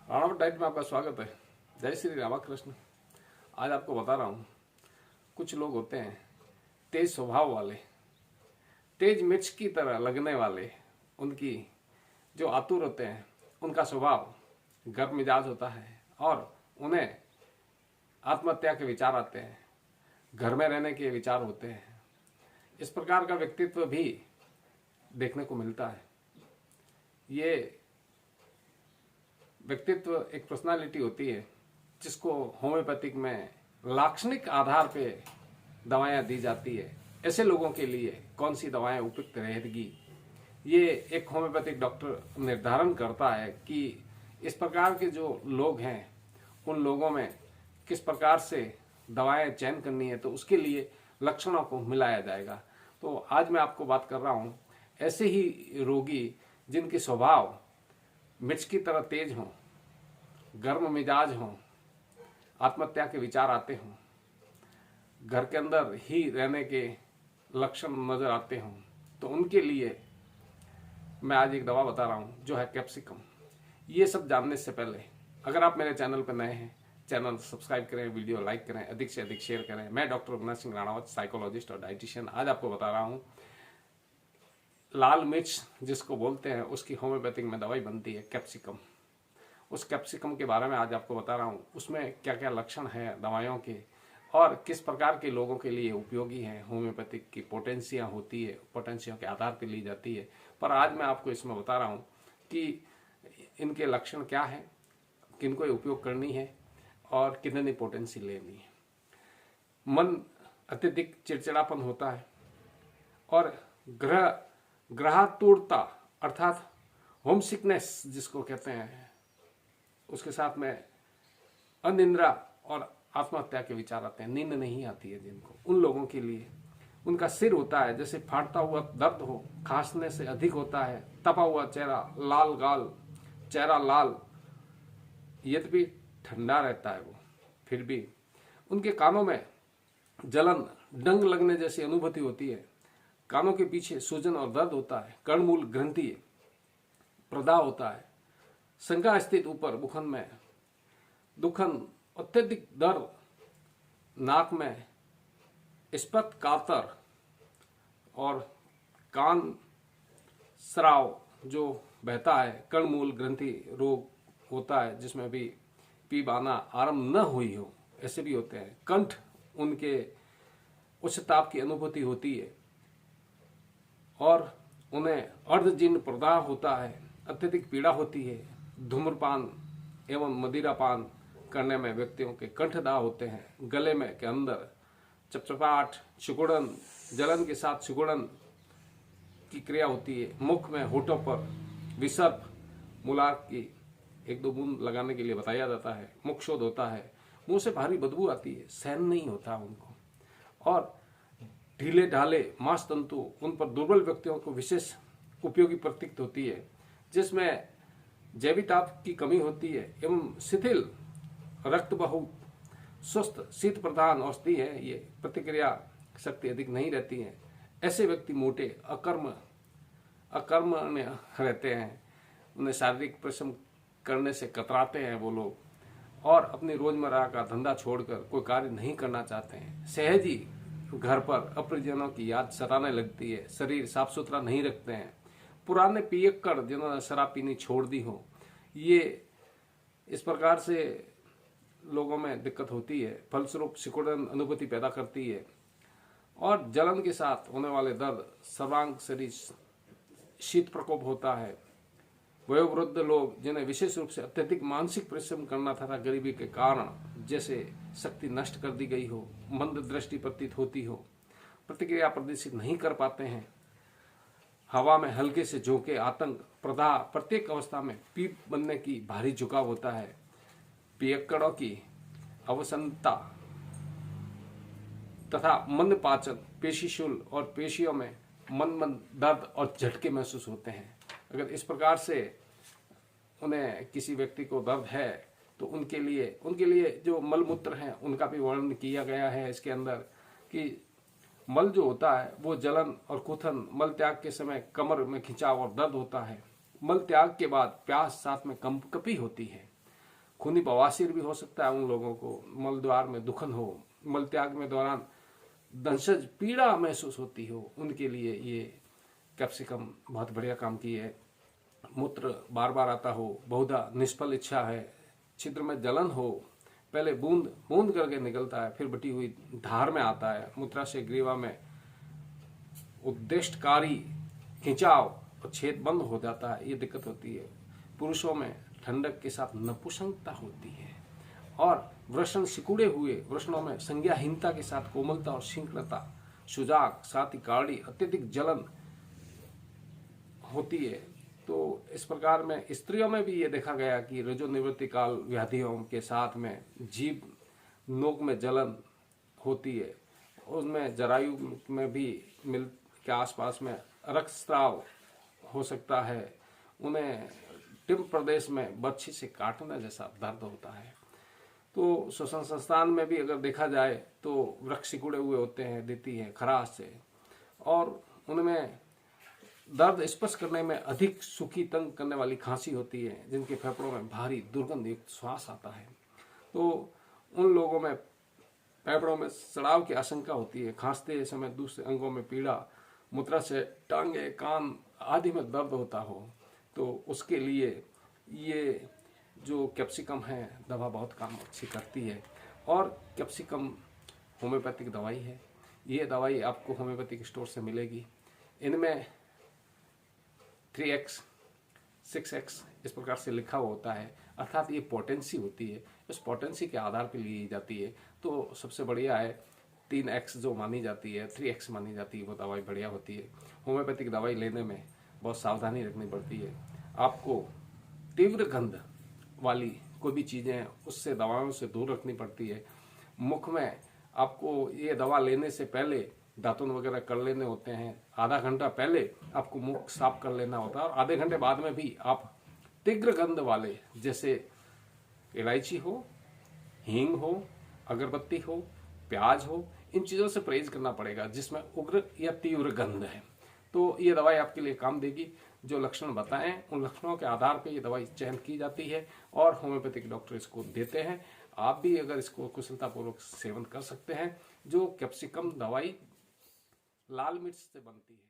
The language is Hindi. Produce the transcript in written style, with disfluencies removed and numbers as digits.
राणावत डाइट में आपका स्वागत है। जय श्री रामाकृष्ण। आज आपको बता रहा हूँ, कुछ लोग होते हैं तेज स्वभाव वाले, तेज मिर्च की तरह लगने वाले। उनकी जो आतुर होते हैं, उनका स्वभाव गर्म मिजाज होता है और उन्हें आत्महत्या के विचार आते हैं, घर में रहने के विचार होते हैं। इस प्रकार का व्यक्तित्व भी देखने को मिलता है। ये व्यक्तित्व एक पर्सनालिटी होती है जिसको होम्योपैथिक में लाक्षणिक आधार पे दवाएं दी जाती है। ऐसे लोगों के लिए कौन सी दवाएं उपयुक्त रहेगी, ये एक होम्योपैथिक डॉक्टर निर्धारण करता है कि इस प्रकार के जो लोग हैं उन लोगों में किस प्रकार से दवाएं चयन करनी है, तो उसके लिए लक्षणों को मिलाया जाएगा। तो आज मैं आपको बात कर रहा हूं ऐसे ही रोगी जिनके स्वभाव मिर्च की तरह तेज हों, गर्म मिजाज हों, आत्महत्या के विचार आते हों, घर के अंदर ही रहने के लक्षण नजर आते हों, तो उनके लिए मैं आज एक दवा बता रहा हूं जो है कैप्सिकम। ये सब जानने से पहले अगर आप मेरे चैनल पर नए हैं, चैनल सब्सक्राइब करें, वीडियो लाइक करें, अधिक से अधिक शेयर करें। मैं डॉक्टर अविनाश सिंह राणावत, साइकोलॉजिस्ट और डाइटिशियन। आज आपको बता रहा हूं लाल मिर्च जिसको बोलते हैं, उसकी होम्योपैथिक में दवाई बनती है कैप्सिकम। उस कैप्सिकम के बारे में आज आपको बता रहा हूँ, उसमें क्या क्या लक्षण हैं दवाइयों के और किस प्रकार के लोगों के लिए उपयोगी है। होम्योपैथिक की पोटेंसियाँ होती है, पोटेंसियों के आधार पर ली जाती है। पर आज मैं आपको इसमें बता रहा हूँ कि इनके लक्षण क्या है, किनको उपयोग करनी है और कितनी पोटेंसी लेनी है। मन अत्यधिक चिड़चिड़ापन होता है और ग्रहातुरता अर्थात होम सिकनेस जिसको कहते हैं, उसके साथ में अनिद्रा और आत्महत्या के विचार आते हैं। नींद नहीं आती है जिनको, उन लोगों के लिए। उनका सिर होता है जैसे फाटता हुआ दर्द हो, खांसने से अधिक होता है, तपा हुआ चेहरा, लाल गाल, चेहरा लाल, यद्यपि ठंडा रहता है वो, फिर भी उनके कानों में जलन, डंग लगने जैसी अनुभूति होती है। कानों के पीछे सूजन और दर्द होता है। कर्णमूल ग्रंथि प्रदाह होता है। संगा स्थित ऊपर बुखन में दुखन, अत्यधिक दर्द, नाक में स्पत कातर और कान स्राव जो बहता है। कर्णमूल ग्रंथि रोग होता है जिसमें भी पीप आना आरंभ न हुई हो, ऐसे भी होते हैं। कंठ उनके उच्च ताप की अनुभूति होती है और उन्हें अर्धजीर्ण प्रदाह होता है। अत्यधिक पीड़ा होती है। धूम्रपान एवं मदिरापान करने में व्यक्तियों के कंठदाह होते हैं। गले में के अंदर चपचपाहट, सिकुड़न, जलन के साथ सिकुड़न की क्रिया होती है। मुख में, होठों पर विसर्प, मुलार की एक दो बूंद लगाने के लिए बताया जाता है। मुख शोध होता है। मुंह से भारी बदबू आती है, सहन नहीं होता उनको। और ढीले ढाले मांसतंतु उन पर दुर्बल व्यक्तियों को विशेष उपयोगी प्रतीत होती है, जिसमें जैविताप की कमी होती है एवं शिथिल रक्त बहु स्वस्थ शीत प्रधान औषधि है। ये प्रतिक्रिया शक्ति अधिक नहीं रहती है। ऐसे व्यक्ति मोटे, अकर्मण्य रहते हैं। उन्हें शारीरिक परिश्रम करने से कतराते हैं वो लोग और अपनी रोजमर्रा का धंधा छोड़कर कोई कार्य नहीं करना चाहते हैं। सहज ही घर पर अपरिजनों की याद सताने लगती है। शरीर साफ सुथरा नहीं रखते हैं। पुराने पियक्कड़ जिन्होंने शराब पीनी छोड़ दी हो, ये इस प्रकार से लोगों में दिक्कत होती है। फलस्वरूप सिकुड़न अनुभूति पैदा करती है और जलन के साथ होने वाले दर्द, सर्वांग शरीर शीत प्रकोप होता है। वयोवृद्ध लोग जिन्हें विशेष रूप से अत्यधिक मानसिक परिश्रम करना था गरीबी के कारण, जैसे शक्ति नष्ट कर दी गई हो, मंद दृष्टि प्रतीत होती हो, प्रतिक्रिया प्रदर्शित नहीं कर पाते हैं। हवा में हल्के से झोंके, आतंक, प्रदाह, प्रत्येक अवस्था में पीप बनने की भारी झुकाव होता है। पियक्कड़ों की अवसन्नता तथा मंद पाचन, पेशीशूल और पेशियों में मंद दर्द और झटके महसूस होते हैं। अगर इस प्रकार से उन्हें किसी व्यक्ति को दर्द है तो उनके लिए जो मलमूत्र हैं उनका भी वर्णन किया गया है इसके अंदर कि मल जो होता है वो जलन और कुथन, मल त्याग के समय कमर में खिंचाव और दर्द होता है। मल त्याग के बाद प्यास, साथ में कंपकपी होती है। खूनी बवासीर भी हो सकता है उन लोगों को, मल द्वार में दुखन हो, मल त्याग में दौरान दंशज पीड़ा महसूस होती हो, उनके लिए ये कैप्सिकम बहुत बढ़िया काम की है। मूत्र बार बार आता हो, बहुधा निष्फल इच्छा है, छिद्र में जलन हो, पहले बूंद बूंद करके निकलता है, फिर बटी हुई धार में आता है, मूत्राशय ग्रीवा में उद्देश्यकारी खिंचाव और छेद बंद हो जाता है, ये दिक्कत होती है। पुरुषों में ठंडक के साथ नपुंसकता होती है और वृषण सिकुड़े हुए वृषणों में संज्ञाहीनता के साथ कोमलता और शीघ्रता, सुजाग साथ ही काड़ी, अत्यधिक जलन होती है। तो इस प्रकार में स्त्रियों में भी ये देखा गया कि रजोनिवृत्ति काल व्याधियों के साथ में जीभ नोक में जलन होती है, उसमें जरायु में भी मिल के आसपास में रक्तस्राव हो सकता है, उन्हें टिम्ब प्रदेश में बर्छी से काटने जैसा दर्द होता है। तो श्वसन संस्थान में भी अगर देखा जाए तो वृक्ष सिकुड़े हुए होते हैं, देती है खराश से, और उनमें दर्द स्पर्श करने में अधिक सूखी तंग करने वाली खांसी होती है, जिनके फेफड़ों में भारी दुर्गंध युक्त श्वास आता है। तो उन लोगों में फेफड़ों में सड़ाव की आशंका होती है, खांसते समय दूसरे अंगों में पीड़ा, मूत्राशय, टांगे, कान आदि में दर्द होता हो, तो उसके लिए ये जो कैप्सिकम है दवा बहुत काम अच्छी करती है। और कैप्सिकम होम्योपैथिक दवाई है, ये दवाई आपको होम्योपैथिक स्टोर से मिलेगी। इनमें 3x 6x इस प्रकार से लिखा हुआ होता है, अर्थात ये पोटेंसी होती है, इस पोटेंसी के आधार पर ली जाती है। तो सबसे बढ़िया है 3x जो मानी जाती है, 3x मानी जाती है, वो दवाई बढ़िया होती है। होम्योपैथिक दवाई लेने में बहुत सावधानी रखनी पड़ती है। आपको तीव्र गंध वाली कोई भी चीज़ें उससे दवाओं से दूर रखनी पड़ती है। मुख में आपको ये दवा लेने से पहले दातुन वगैरह कर लेने होते हैं, आधा घंटा पहले आपको मुख साफ कर लेना होता है, और आधे घंटे बाद में भी आप तीव्र गंध वाले जैसे इलायची हो, हींग हो, अगरबत्ती हो, प्याज हो, इन चीज़ों से परहेज करना पड़ेगा जिसमें उग्र या तीव्र गंध है। तो ये दवाई आपके लिए काम देगी। जो लक्षण बताएं उन लक्षणों के आधार पर ये दवाई चयन की जाती है और होम्योपैथिक डॉक्टर इसको देते हैं। आप भी अगर इसको कुशलतापूर्वक सेवन कर सकते हैं। जो कैप्सिकम दवाई लाल मिर्च से बनती है।